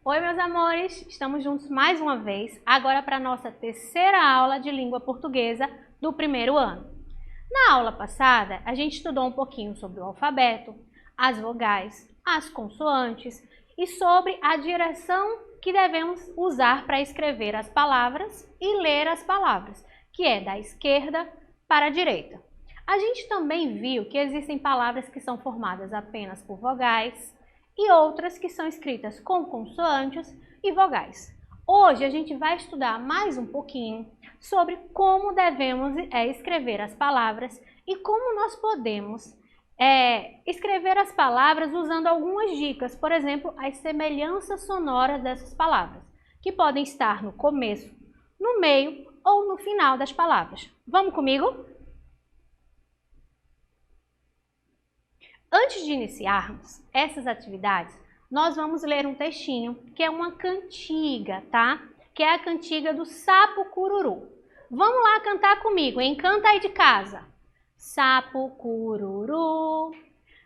Oi, meus amores! Estamos juntos mais uma vez, agora para a nossa terceira aula de língua portuguesa do primeiro ano. Na aula passada, a gente estudou um pouquinho sobre o alfabeto, as vogais, as consoantes e sobre a direção que devemos usar para escrever as palavras e ler as palavras, que é da esquerda para a direita. A gente também viu que existem palavras que são formadas apenas por vogais e outras que são escritas com consoantes e vogais. Hoje a gente vai estudar mais um pouquinho sobre como devemos escrever as palavras e como nós podemos escrever as palavras usando algumas dicas, por exemplo, as semelhanças sonoras dessas palavras, que podem estar no começo, no meio ou no final das palavras. Vamos comigo? Antes de iniciarmos essas atividades, nós vamos ler um textinho que é uma cantiga, tá? Que é a cantiga do Sapo Cururu. Vamos lá cantar comigo, hein? Canta aí de casa. Sapo cururu,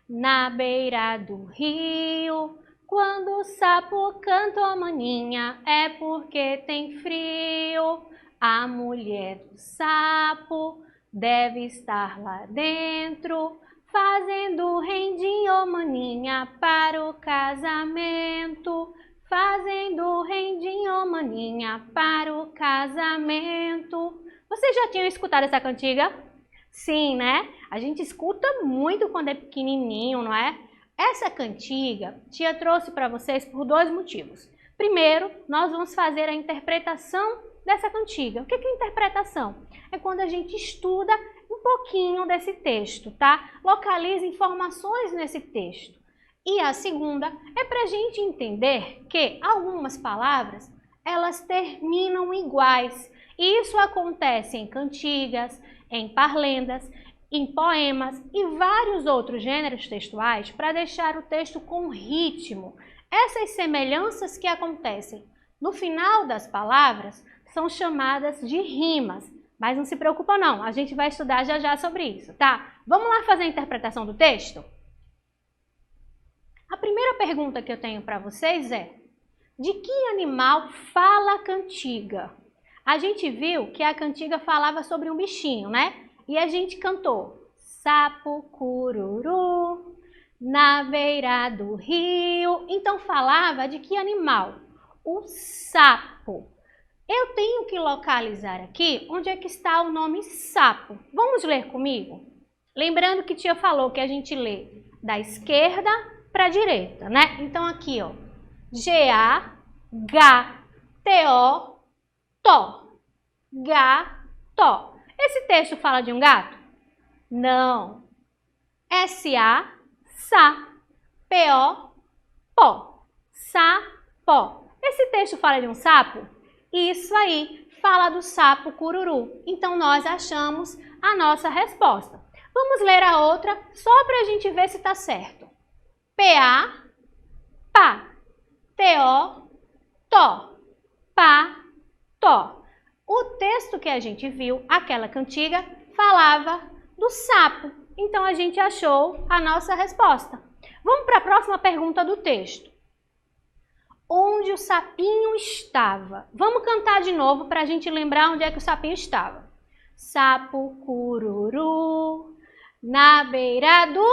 na beira do rio, quando o sapo canta, ó maninha, é porque tem frio. A mulher do sapo deve estar lá dentro, fazendo rendinho, ó maninha, para o casamento. Fazendo rendinho, ó maninha, para o casamento. Vocês já tinham escutado essa cantiga? Sim, né? A gente escuta muito quando é pequenininho, não é? Essa cantiga tia trouxe para vocês por dois motivos. Primeiro, nós vamos fazer a interpretação dessa cantiga. O que é interpretação? É quando a gente estuda um pouquinho desse texto, tá? Localiza informações nesse texto. E a segunda é para a gente entender que algumas palavras, elas terminam iguais. E isso acontece em cantigas, em parlendas, em poemas e vários outros gêneros textuais para deixar o texto com ritmo. Essas semelhanças que acontecem no final das palavras são chamadas de rimas. Mas não se preocupa não, a gente vai estudar já já sobre isso, tá? Vamos lá fazer a interpretação do texto? A primeira pergunta que eu tenho para vocês é: de que animal fala a cantiga? A gente viu que a cantiga falava sobre um bichinho, né? E a gente cantou sapo cururu, na beira do rio. Então falava de que animal? O sapo. Eu tenho que localizar aqui onde é que está o nome sapo. Vamos ler comigo? Lembrando que tia falou que a gente lê da esquerda para a direita, né? Então aqui, ó, G-A-H-T-O, Tó. Gato. Esse texto fala de um gato? Não. S-A, sa. P-O, pó. Sapó. Esse texto fala de um sapo? Isso aí, fala do sapo cururu. Então, nós achamos a nossa resposta. Vamos ler a outra só para a gente ver se está certo. P-A, pá. T-O, tó. Pá, tó. O texto que a gente viu, aquela cantiga, falava do sapo. Então, a gente achou a nossa resposta. Vamos para a próxima pergunta do texto. Onde o sapinho estava? Vamos cantar de novo para a gente lembrar onde é que o sapinho estava. Sapo cururu, na beira do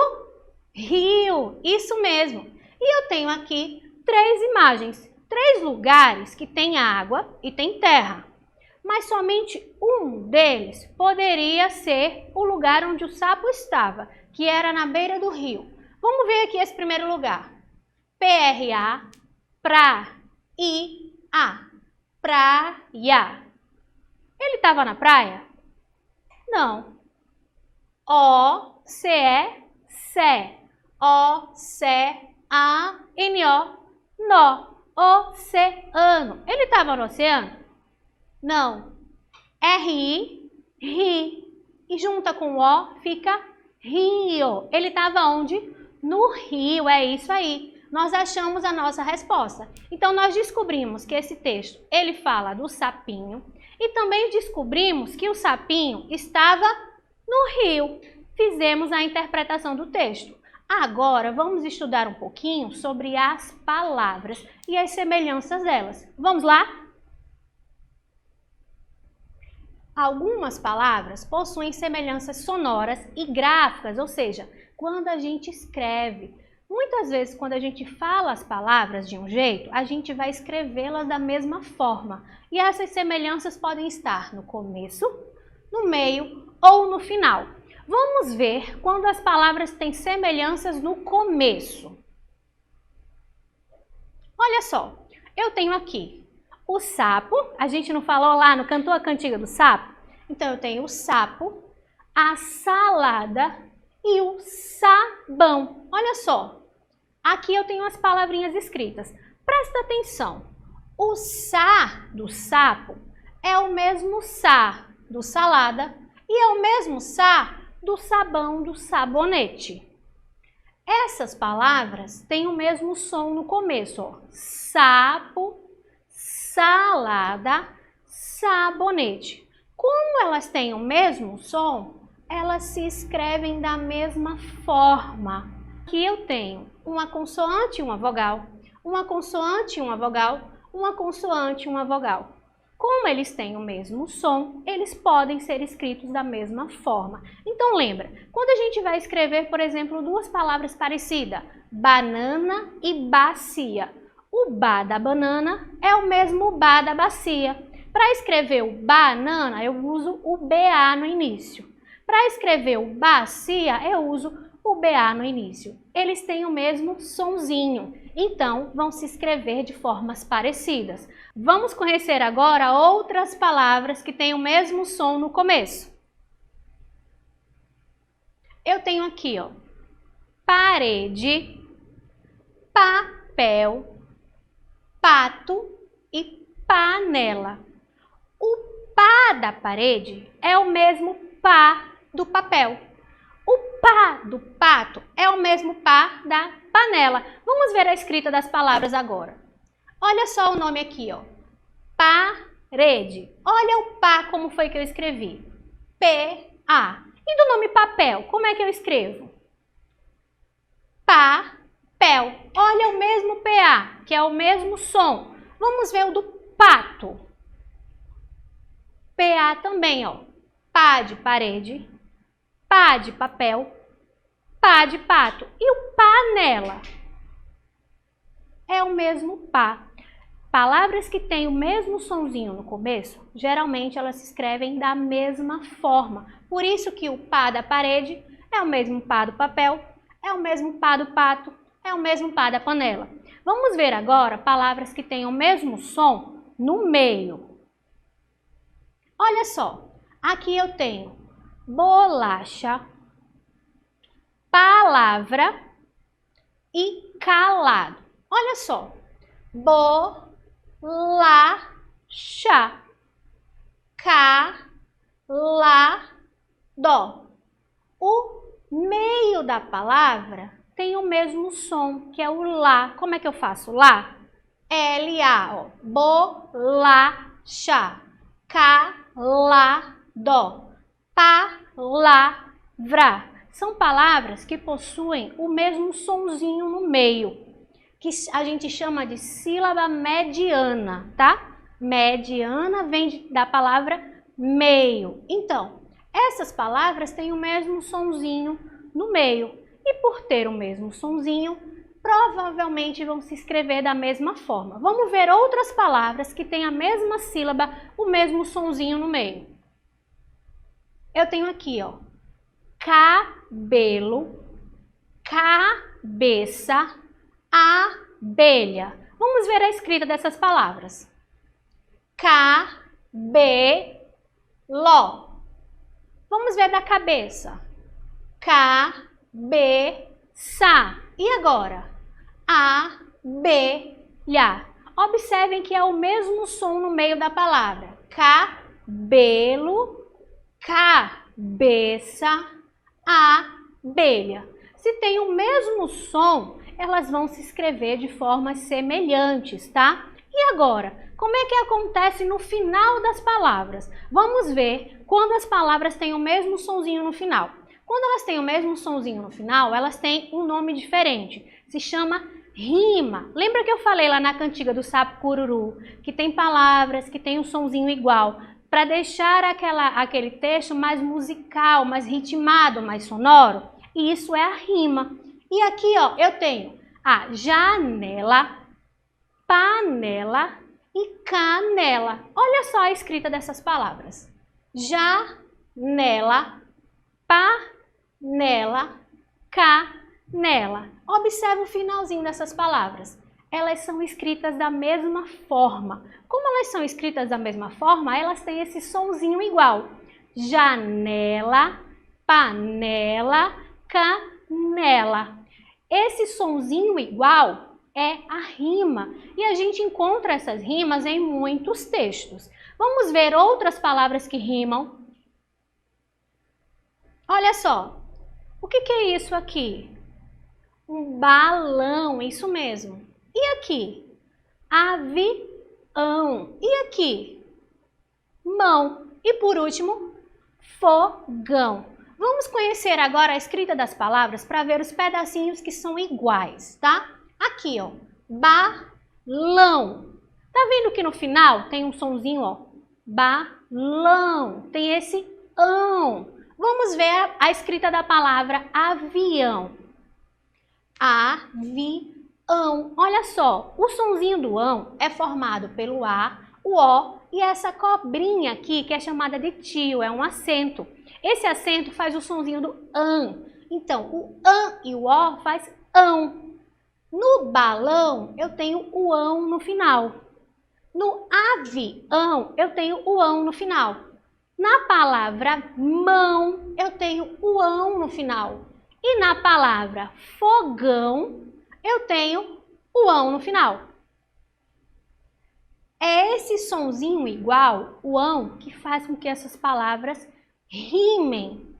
rio. Isso mesmo. E eu tenho aqui três imagens, três lugares que tem água e tem terra. Mas somente um deles poderia ser o lugar onde o sapo estava, que era na beira do rio. Vamos ver aqui esse primeiro lugar. P-R-A, pra-i-a, praia. Ele estava na praia? Não. O-C-E, sé. O-C-A-N-O, nó. Oceano. Ele estava no oceano? Não. R-I, ri. E junta com O fica rio. Ele estava onde? No rio, é isso aí. Nós achamos a nossa resposta. Então, nós descobrimos que esse texto, ele fala do sapinho. E também descobrimos que o sapinho estava no rio. Fizemos a interpretação do texto. Agora, vamos estudar um pouquinho sobre as palavras e as semelhanças delas. Vamos lá? Algumas palavras possuem semelhanças sonoras e gráficas, ou seja, quando a gente escreve. Muitas vezes, quando a gente fala as palavras de um jeito, a gente vai escrevê-las da mesma forma. E essas semelhanças podem estar no começo, no meio ou no final. Vamos ver quando as palavras têm semelhanças no começo. Olha só, eu tenho aqui o sapo, a gente não falou lá, não cantou a cantiga do sapo? Então eu tenho o sapo, a salada e o sabão. Olha só, aqui eu tenho as palavrinhas escritas. Presta atenção, o sa do sapo é o mesmo sa do salada e é o mesmo sa do sabão, do sabonete. Essas palavras têm o mesmo som no começo, ó. Sapo, salada, sabonete. Como elas têm o mesmo som, elas se escrevem da mesma forma. Aqui eu tenho uma consoante e uma vogal, uma consoante e uma vogal, uma consoante e uma vogal. Como eles têm o mesmo som, eles podem ser escritos da mesma forma. Então lembra, quando a gente vai escrever, por exemplo, duas palavras parecidas, banana e bacia, o ba da banana é o mesmo ba da bacia. Para escrever o banana, eu uso o BA no início. Para escrever o bacia, eu uso o BA no início. Eles têm o mesmo sonzinho, então vão se escrever de formas parecidas. Vamos conhecer agora outras palavras que têm o mesmo som no começo. Eu tenho aqui, ó, parede, papel, pato e panela. O pá da parede é o mesmo pá do papel. O pá do pato é o mesmo pá da panela. Vamos ver a escrita das palavras agora. Olha só o nome aqui, ó. Parede. Olha o pá como foi que eu escrevi. P-A. E do nome papel, como é que eu escrevo? Papel. Olha o mesmo PA, que é o mesmo som. Vamos ver o do pato. PA também, ó. Pá de parede, pá de papel, pá de pato. E o panela? É o mesmo pá. Palavras que têm o mesmo sonzinho no começo, geralmente elas se escrevem da mesma forma. Por isso que o pá da parede é o mesmo pá do papel, é o mesmo pá do pato, é o mesmo pá da panela. Vamos ver agora palavras que têm o mesmo som no meio. Olha só, aqui eu tenho bolacha, palavra e calado. Olha só, bolacha, calado. O meio da palavra tem o mesmo som, que é o lá. Como é que eu faço lá? L-A, ó. Bolacha, calado, palavra. São palavras que possuem o mesmo sonzinho no meio, que a gente chama de sílaba mediana, tá? Mediana vem da palavra meio. Então, essas palavras têm o mesmo sonzinho no meio. E por ter o mesmo sonzinho, provavelmente vão se escrever da mesma forma. Vamos ver outras palavras que têm a mesma sílaba, o mesmo sonzinho no meio. Eu tenho aqui, ó, cabelo, cabeça, abelha. Vamos ver a escrita dessas palavras. Cabelo. Vamos ver da cabeça. Cabeça. E agora? Abelha. Observem que é o mesmo som no meio da palavra. Cabelo, cabeça, abelha. Se tem o mesmo som, elas vão se escrever de formas semelhantes, tá? E agora, como é que acontece no final das palavras? Vamos ver quando as palavras têm o mesmo sonzinho no final. Quando elas têm o mesmo sonzinho no final, elas têm um nome diferente. Se chama rima. Lembra que eu falei lá na cantiga do sapo cururu, que tem palavras que tem um sonzinho igual, para deixar aquele texto mais musical, mais ritmado, mais sonoro? E isso é a rima. E aqui, ó, eu tenho a janela, panela e canela. Olha só a escrita dessas palavras. Janela, panela, canela. Observe o finalzinho dessas palavras. Elas são escritas da mesma forma. Como elas são escritas da mesma forma, elas têm esse sonzinho igual. Janela, panela, canela. Esse sonzinho igual é a rima. E a gente encontra essas rimas em muitos textos. Vamos ver outras palavras que rimam. Olha só. O que é isso aqui? Um balão, isso mesmo. E aqui? Avião. E aqui? Mão. E por último, fogão. Vamos conhecer agora a escrita das palavras para ver os pedacinhos que são iguais, tá? Aqui, ó, balão. Tá vendo que no final tem um sonzinho, ó, balão. Tem esse ão. Vamos ver a escrita da palavra avião. Avião. Olha só, o sonzinho do ão é formado pelo A, o O e essa cobrinha aqui que é chamada de tio, é um acento. Esse acento faz o sonzinho do an. Então, o an e o O faz ão. No balão, eu tenho o ão no final. No avião, eu tenho o ão no final. Na palavra mão, eu tenho o ão no final. E na palavra fogão, eu tenho o ão no final. É esse sonzinho igual, o ão, que faz com que essas palavras rimem.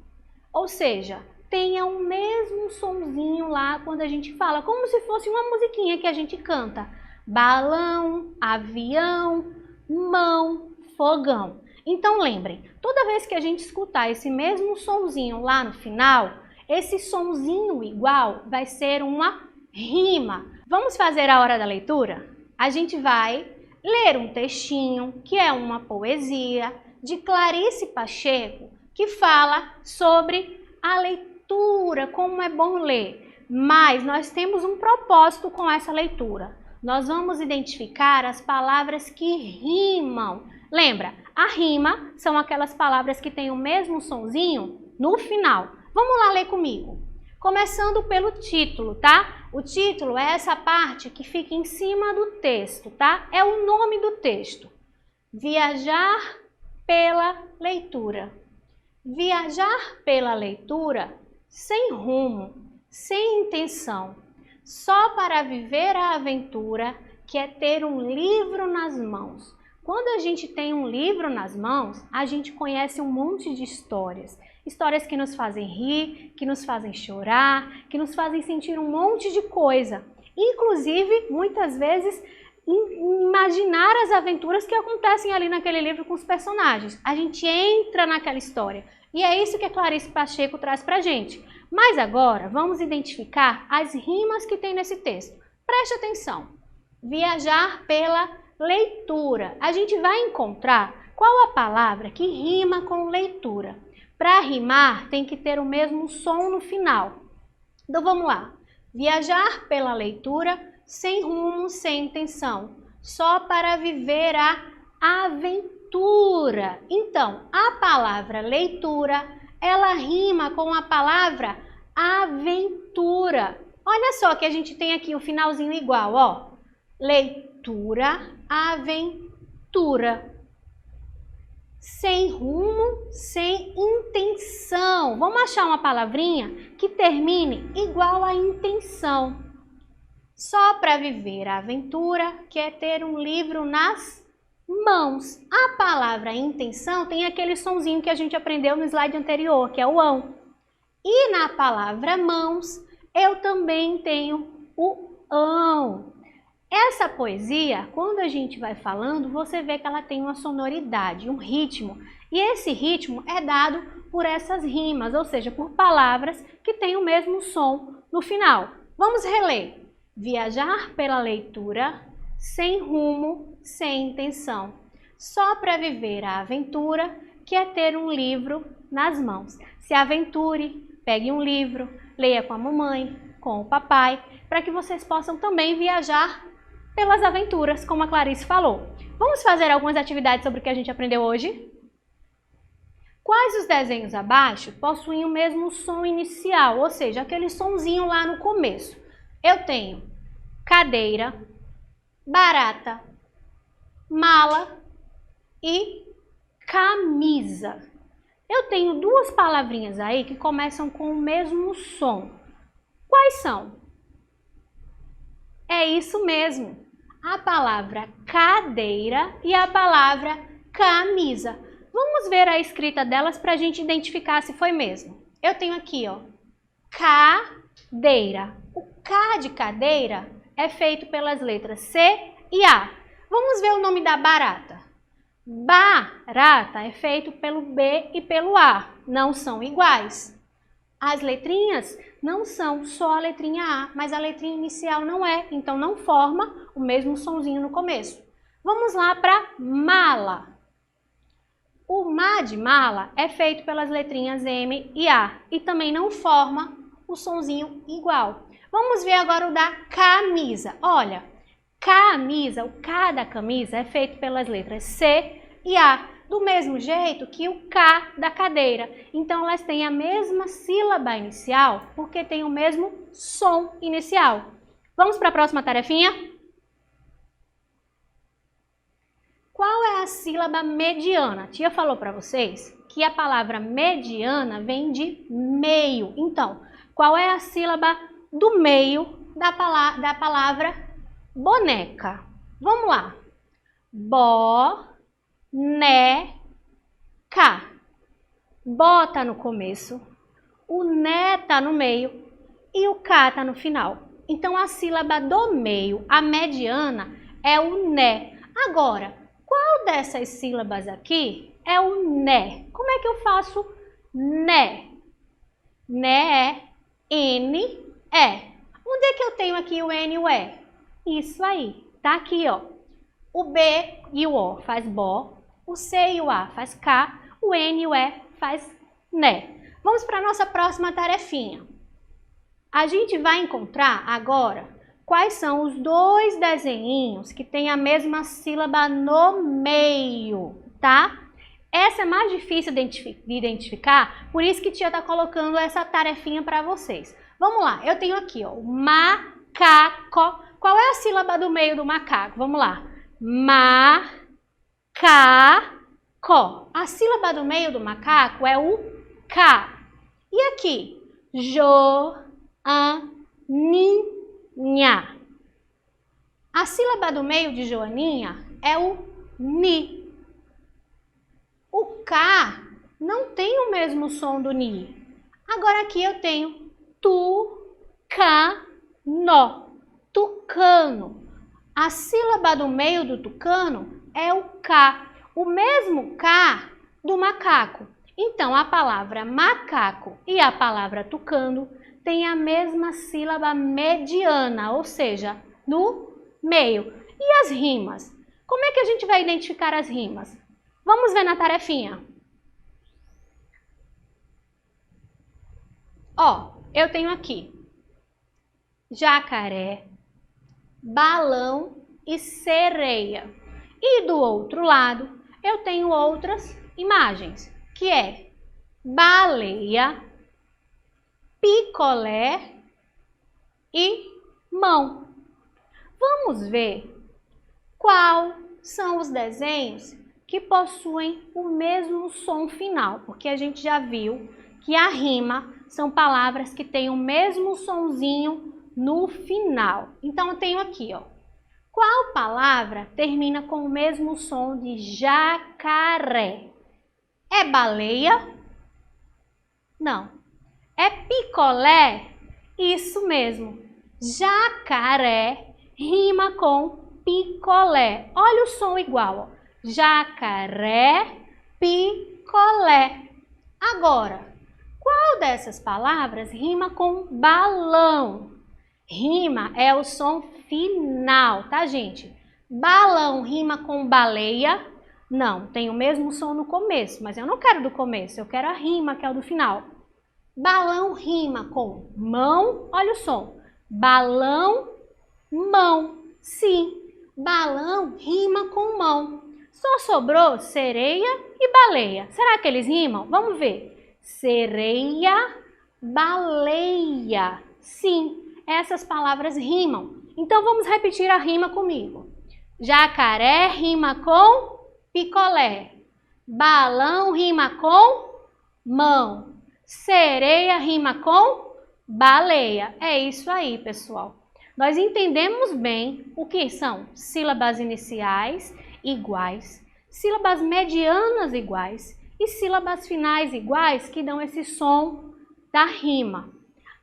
Ou seja, tenha o mesmo sonzinho lá quando a gente fala, como se fosse uma musiquinha que a gente canta. Balão, avião, mão, fogão. Então lembrem, toda vez que a gente escutar esse mesmo sonzinho lá no final, esse sonzinho igual vai ser uma rima. Vamos fazer a hora da leitura? A gente vai ler um textinho que é uma poesia de Clarice Pacheco que fala sobre a leitura, como é bom ler. Mas nós temos um propósito com essa leitura. Nós vamos identificar as palavras que rimam. Lembra, a rima são aquelas palavras que têm o mesmo sonzinho no final. Vamos lá ler comigo. Começando pelo título, tá? O título é essa parte que fica em cima do texto, tá? É o nome do texto. Viajar pela leitura. Viajar pela leitura sem rumo, sem intenção, só para viver a aventura que é ter um livro nas mãos. Quando a gente tem um livro nas mãos, a gente conhece um monte de histórias. Histórias que nos fazem rir, que nos fazem chorar, que nos fazem sentir um monte de coisa. Inclusive, muitas vezes, imaginar as aventuras que acontecem ali naquele livro com os personagens. A gente entra naquela história. E é isso que a Clarice Pacheco traz pra gente. Mas agora, vamos identificar as rimas que tem nesse texto. Preste atenção. Viajar pela leitura. A gente vai encontrar qual a palavra que rima com leitura. Para rimar, tem que ter o mesmo som no final. Então, vamos lá. Viajar pela leitura, sem rumo, sem intenção, só para viver a aventura. Então, a palavra leitura, ela rima com a palavra aventura. Olha só que a gente tem aqui o finalzinho igual, ó. Leitura, aventura. Sem rumo, sem intenção. Vamos achar uma palavrinha que termine igual a intenção. Só para viver a aventura, que é ter um livro nas mãos. A palavra intenção tem aquele sonzinho que a gente aprendeu no slide anterior, que é o ão. E na palavra mãos, eu também tenho o ão. Essa poesia, quando a gente vai falando, você vê que ela tem uma sonoridade, um ritmo. E esse ritmo é dado por essas rimas, ou seja, por palavras que têm o mesmo som no final. Vamos reler. Viajar pela leitura, sem rumo, sem intenção. Só para viver a aventura, que é ter um livro nas mãos. Se aventure, pegue um livro, leia com a mamãe, com o papai, para que vocês possam também viajar pelas aventuras, como a Clarice falou. Vamos fazer algumas atividades sobre o que a gente aprendeu hoje? Quais os desenhos abaixo possuem o mesmo som inicial, ou seja, aquele sonzinho lá no começo? Eu tenho cadeira, barata, mala e camisa. Eu tenho duas palavrinhas aí que começam com o mesmo som. Quais são? É isso mesmo. A palavra cadeira e a palavra camisa. Vamos ver a escrita delas para a gente identificar se foi mesmo. Eu tenho aqui, ó, cadeira. O K de cadeira é feito pelas letras C e A. Vamos ver o nome da barata. Barata é feito pelo B e pelo A. Não são iguais. As letrinhas não são só a letrinha A, mas a letrinha inicial não é, então não forma o mesmo sonzinho no começo. Vamos lá para mala. O má de mala é feito pelas letrinhas M e A e também não forma o sonzinho igual. Vamos ver agora o da camisa. Olha, camisa, o K da camisa é feito pelas letras C e A, do mesmo jeito que o K da cadeira. Então, elas têm a mesma sílaba inicial, porque tem o mesmo som inicial. Vamos para a próxima tarefinha? Qual é a sílaba mediana? A tia falou para vocês que a palavra mediana vem de meio. Então, qual é a sílaba do meio da palavra boneca? Vamos lá. Boneca. Bo tá no começo, o né tá no meio e o K tá no final. Então, a sílaba do meio, a mediana, é o né. Agora, qual dessas sílabas aqui é o né? Como é que eu faço né? Né é N-E. Onde é que eu tenho aqui o N e o E? Isso aí, tá aqui, ó. O B e o O faz bo, o C e o A faz K, o N e o E faz né. Vamos para a nossa próxima tarefinha. A gente vai encontrar agora quais são os dois desenhinhos que têm a mesma sílaba no meio, tá? Essa é mais difícil de identificar, por isso que a tia está colocando essa tarefinha para vocês. Vamos lá, eu tenho aqui, ó, macaco. Qual é a sílaba do meio do macaco? Vamos lá. Macaco. A sílaba do meio do macaco é o K. E aqui? Joaninha. A sílaba do meio de Joaninha é o Ni. O K não tem o mesmo som do Ni. Agora aqui eu tenho tucano. Tucano. A sílaba do meio do tucano é o K. O mesmo K do macaco. Então, a palavra macaco e a palavra tucano têm a mesma sílaba mediana, ou seja, no meio. E as rimas? Como é que a gente vai identificar as rimas? Vamos ver na tarefinha. Ó, eu tenho aqui jacaré, balão e sereia. E do outro lado, eu tenho outras imagens, que é baleia, picolé e mão. Vamos ver quais são os desenhos que possuem o mesmo som final, porque a gente já viu que a rima são palavras que têm o mesmo sonzinho no final. Então, eu tenho aqui, ó. Qual palavra termina com o mesmo som de jacaré? É baleia? Não. É picolé? Isso mesmo. Jacaré rima com picolé. Olha o som igual, ó. Jacaré, picolé. Agora, qual dessas palavras rima com balão? Rima é o som final, tá, gente? Balão rima com baleia? Não, tem o mesmo som no começo, mas eu não quero do começo, eu quero a rima, que é o do final. Balão rima com mão, olha o som. Balão, mão. Sim, balão rima com mão. Só sobrou sereia e baleia. Será que eles rimam? Vamos ver. Sereia, baleia. Sim, essas palavras rimam. Então vamos repetir a rima comigo. Jacaré rima com picolé. Balão rima com mão. Sereia rima com baleia. É isso aí, pessoal. Nós entendemos bem o que são sílabas iniciais iguais, sílabas medianas iguais e sílabas finais iguais que dão esse som da rima.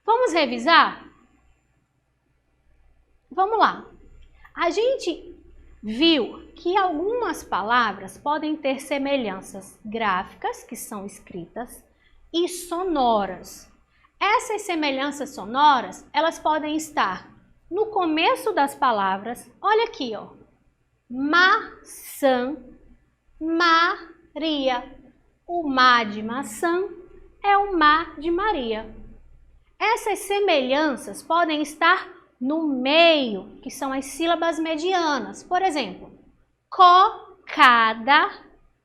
Vamos revisar? Vamos lá. A gente viu que algumas palavras podem ter semelhanças gráficas, que são escritas, e sonoras. Essas semelhanças sonoras, elas podem estar no começo das palavras. Olha aqui, ó. Maçã, Maria. O má de maçã é o má de Maria. Essas semelhanças podem estar no meio, que são as sílabas medianas. Por exemplo, cocada,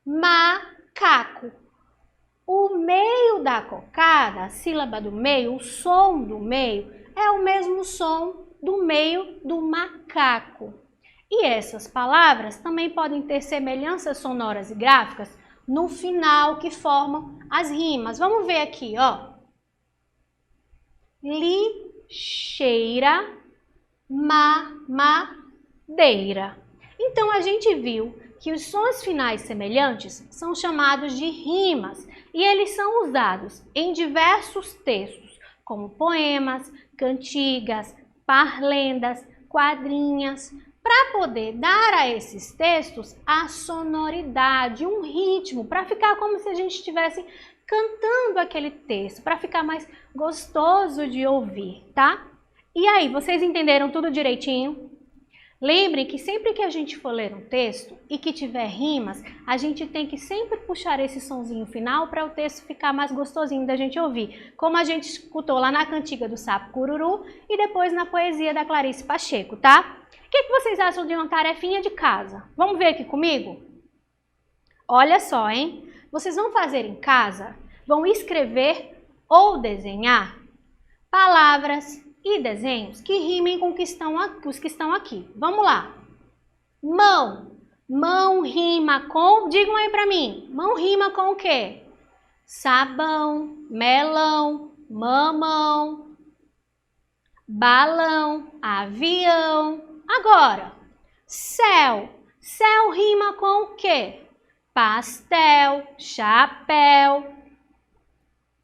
macaco. O meio da cocada, a sílaba do meio, o som do meio, é o mesmo som do meio do macaco. E essas palavras também podem ter semelhanças sonoras e gráficas no final que formam as rimas. Vamos ver aqui, ó. Lixeira, mamadeira. Então a gente viu que os sons finais semelhantes são chamados de rimas e eles são usados em diversos textos, como poemas, cantigas, parlendas, quadrinhas, para poder dar a esses textos a sonoridade, um ritmo, para ficar como se a gente estivesse cantando aquele texto, para ficar mais gostoso de ouvir, tá? E aí, vocês entenderam tudo direitinho? Lembre que sempre que a gente for ler um texto e que tiver rimas, a gente tem que sempre puxar esse sonzinho final para o texto ficar mais gostosinho da gente ouvir, como a gente escutou lá na cantiga do Sapo Cururu e depois na poesia da Clarice Pacheco, tá? O que vocês acham de uma tarefinha de casa? Vamos ver aqui comigo? Olha só, hein? Vocês vão fazer em casa, vão escrever ou desenhar palavras e desenhos que rimem com os que estão aqui. Vamos lá. Mão. Mão rima com... Digam aí pra mim. Mão rima com o quê? Sabão, melão, mamão, balão, avião. Agora, céu. Céu rima com o quê? Pastel, chapéu.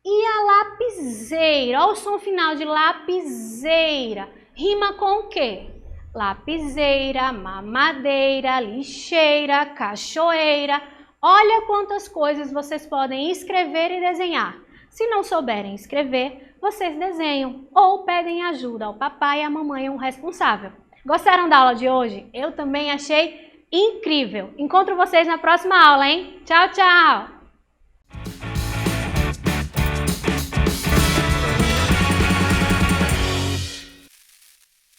E a lapiseira, olha o som final de lapiseira, rima com o quê? Lapiseira, mamadeira, lixeira, cachoeira. Olha quantas coisas vocês podem escrever e desenhar. Se não souberem escrever, vocês desenham ou pedem ajuda ao papai e à mamãe, um responsável. Gostaram da aula de hoje? Eu também achei incrível. Encontro vocês na próxima aula, hein? Tchau, tchau!